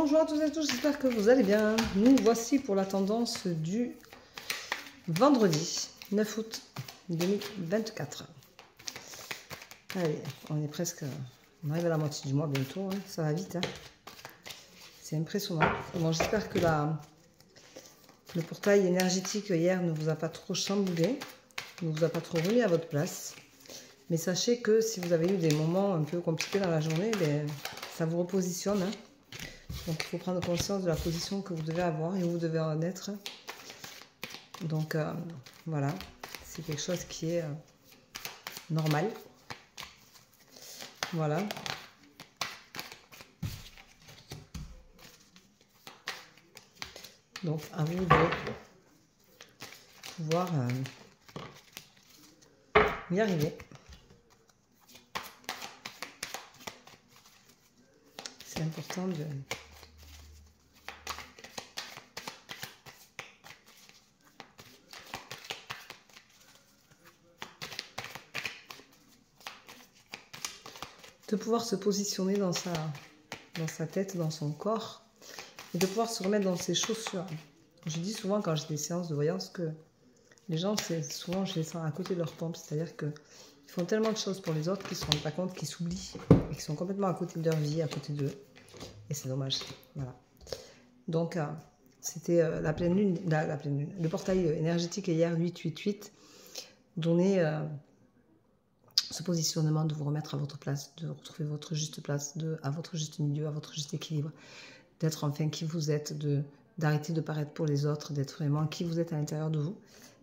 Bonjour à tous et à tous, j'espère que vous allez bien. Nous voici pour la tendance du vendredi 9 août 2024. Allez, on est presque, on arrive à la moitié du mois bientôt, hein. Ça va vite, hein. C'est impressionnant. Bon, j'espère que le portail énergétique hier ne vous a pas trop chamboulé, ne vous a pas trop remis à votre place. Mais sachez que si vous avez eu des moments un peu compliqués dans la journée, ben, ça vous repositionne, hein. Donc, il faut prendre conscience de la position que vous devez avoir et où vous devez en être. Donc, voilà, c'est quelque chose qui est normal. Voilà. Donc, à vous de pouvoir y arriver. C'est important de pouvoir se positionner dans sa tête, dans son corps, et de pouvoir se remettre dans ses chaussures. Je dis souvent quand j'ai des séances de voyance que les gens, souvent je les sens à côté de leur pompe, c'est-à-dire qu'ils font tellement de choses pour les autres qu'ils ne se rendent pas compte, qu'ils s'oublient, et qu'ils sont complètement à côté de leur vie, à côté d'eux. Et c'est dommage. Voilà. Donc, c'était la pleine lune, le portail énergétique hier 888 donnait ce positionnement de vous remettre à votre place, de retrouver votre juste place, à votre juste milieu, à votre juste équilibre, d'être enfin qui vous êtes, d'arrêter de paraître pour les autres, d'être vraiment qui vous êtes à l'intérieur de vous.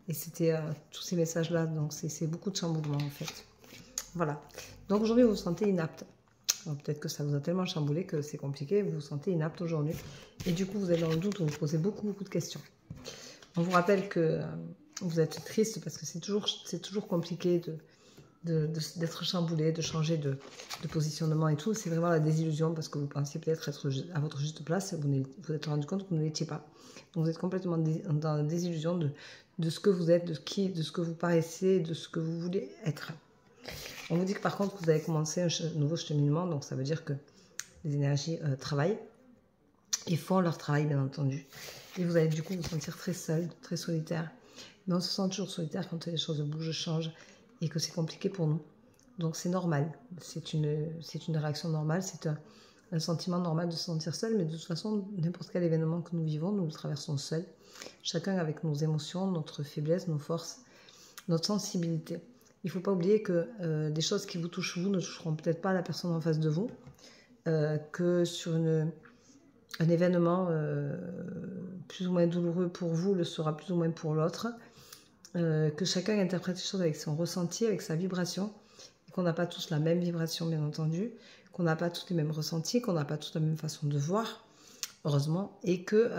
Et c'était tous ces messages-là, donc c'est beaucoup de chamboulement en fait. Voilà. Donc aujourd'hui, vous vous sentez inapte. Peut-être que ça vous a tellement chamboulé que c'est compliqué, vous vous sentez inapte aujourd'hui. Et du coup, vous êtes dans le doute, vous vous posez beaucoup de questions. On vous rappelle que vous êtes triste parce que c'est toujours compliqué d'être chamboulé, de changer de positionnement et tout. C'est vraiment la désillusion parce que vous pensiez peut-être être à votre juste place et vous vous êtes rendu compte que vous ne l'étiez pas. Donc vous êtes complètement dans la désillusion de ce que vous êtes, de ce que vous paraissez, de ce que vous voulez être. On vous dit que par contre vous avez commencé un nouveau cheminement, donc ça veut dire que les énergies travaillent et font leur travail bien entendu. Et vous allez du coup vous sentir très seul, très solitaire. Mais on se sent toujours solitaire quand les choses bougent, changent et que c'est compliqué pour nous. Donc c'est normal, c'est une réaction normale, c'est un sentiment normal de se sentir seul, mais de toute façon, n'importe quel événement que nous vivons, nous le traversons seul, chacun avec nos émotions, notre faiblesse, nos forces, notre sensibilité. Il ne faut pas oublier que des choses qui vous touchent vous ne toucheront peut-être pas la personne en face de vous, que sur un événement plus ou moins douloureux pour vous le sera plus ou moins pour l'autre, que chacun interprète les choses avec son ressenti, avec sa vibration, qu'on n'a pas tous la même vibration bien entendu, qu'on n'a pas tous les mêmes ressentis, qu'on n'a pas tous la même façon de voir, heureusement, et que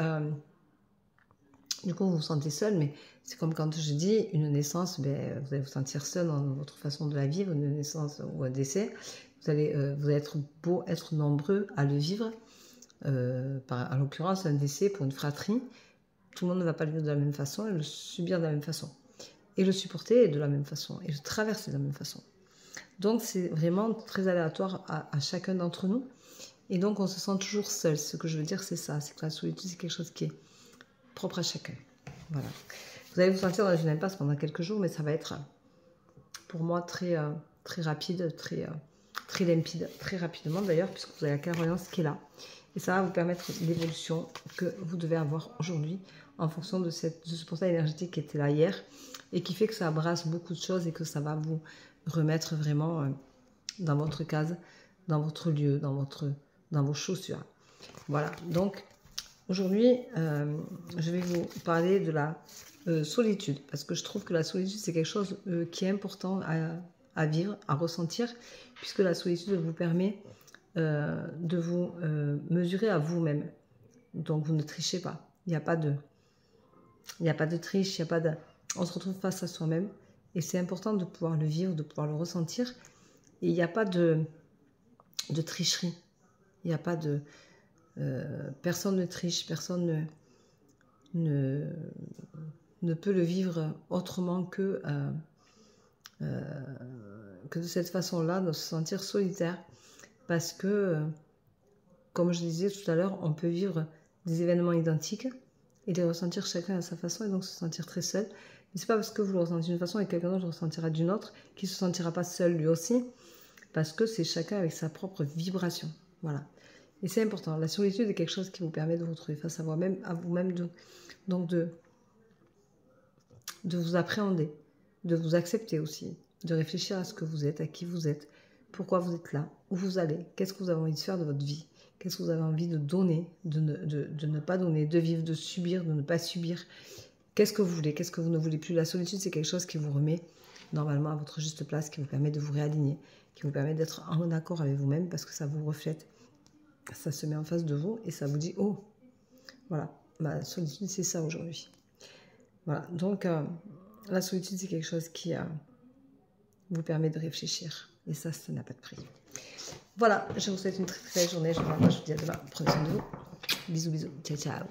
du coup vous vous sentez seul, mais c'est comme quand je dis une naissance, ben, vous allez vous sentir seul dans votre façon de la vivre, une naissance ou un décès, vous allez être beau être nombreux à le vivre, en l'occurrence un décès pour une fratrie, tout le monde ne va pas le vivre de la même façon et le subir de la même façon. Et le supporter de la même façon, et le traverser de la même façon. Donc c'est vraiment très aléatoire à chacun d'entre nous. Et donc on se sent toujours seul. Ce que je veux dire, c'est ça, c'est que la solitude, c'est quelque chose qui est propre à chacun. Voilà. Vous allez vous sentir dans une impasse pendant quelques jours, mais ça va être pour moi très rapide, très limpide, très rapidement d'ailleurs, puisque vous avez la clairvoyance qui est là. Et ça va vous permettre l'évolution que vous devez avoir aujourd'hui en fonction de ce portail énergétique qui était là hier et qui fait que ça brasse beaucoup de choses et que ça va vous remettre vraiment dans votre case, dans votre lieu, dans vos chaussures. Voilà, donc aujourd'hui, je vais vous parler de la solitude, parce que je trouve que la solitude, c'est quelque chose qui est important à vivre, à ressentir, puisque la solitude vous permet de vous mesurer à vous-même. Donc vous ne trichez pas. Il n'y a pas de triche, on se retrouve face à soi-même. Et c'est important de pouvoir le vivre, de pouvoir le ressentir. Et il n'y a pas de tricherie. Il n'y a pas de... personne ne triche, personne ne peut le vivre autrement que de cette façon-là, de se sentir solitaire. Parce que comme je disais tout à l'heure, on peut vivre des événements identiques et les ressentir chacun à sa façon et donc se sentir très seul. Mais c'est pas parce que vous le ressentez d'une façon et quelqu'un d'autre le ressentira d'une autre qu'il se sentira pas seul lui aussi, parce que c'est chacun avec sa propre vibration. Voilà. Et c'est important. La solitude est quelque chose qui vous permet de vous retrouver face à vous-même, donc de vous appréhender, de vous accepter aussi, de réfléchir à ce que vous êtes, à qui vous êtes, pourquoi vous êtes là, où vous allez, qu'est-ce que vous avez envie de faire de votre vie, qu'est-ce que vous avez envie de donner, de ne pas donner, de vivre, de subir, de ne pas subir. Qu'est-ce que vous voulez, qu'est-ce que vous ne voulez plus. La solitude, c'est quelque chose qui vous remet normalement à votre juste place, qui vous permet de vous réaligner, qui vous permet d'être en accord avec vous-même parce que ça vous reflète, ça se met en face de vous et ça vous dit « Oh, voilà, ma solitude, c'est ça aujourd'hui. » Voilà, donc la solitude, c'est quelque chose qui vous permet de réfléchir. Et ça n'a pas de prix. Voilà, je vous souhaite une très très belle journée. Je vous dis à demain. Prenez soin de vous. Bisous, bisous. Ciao, ciao.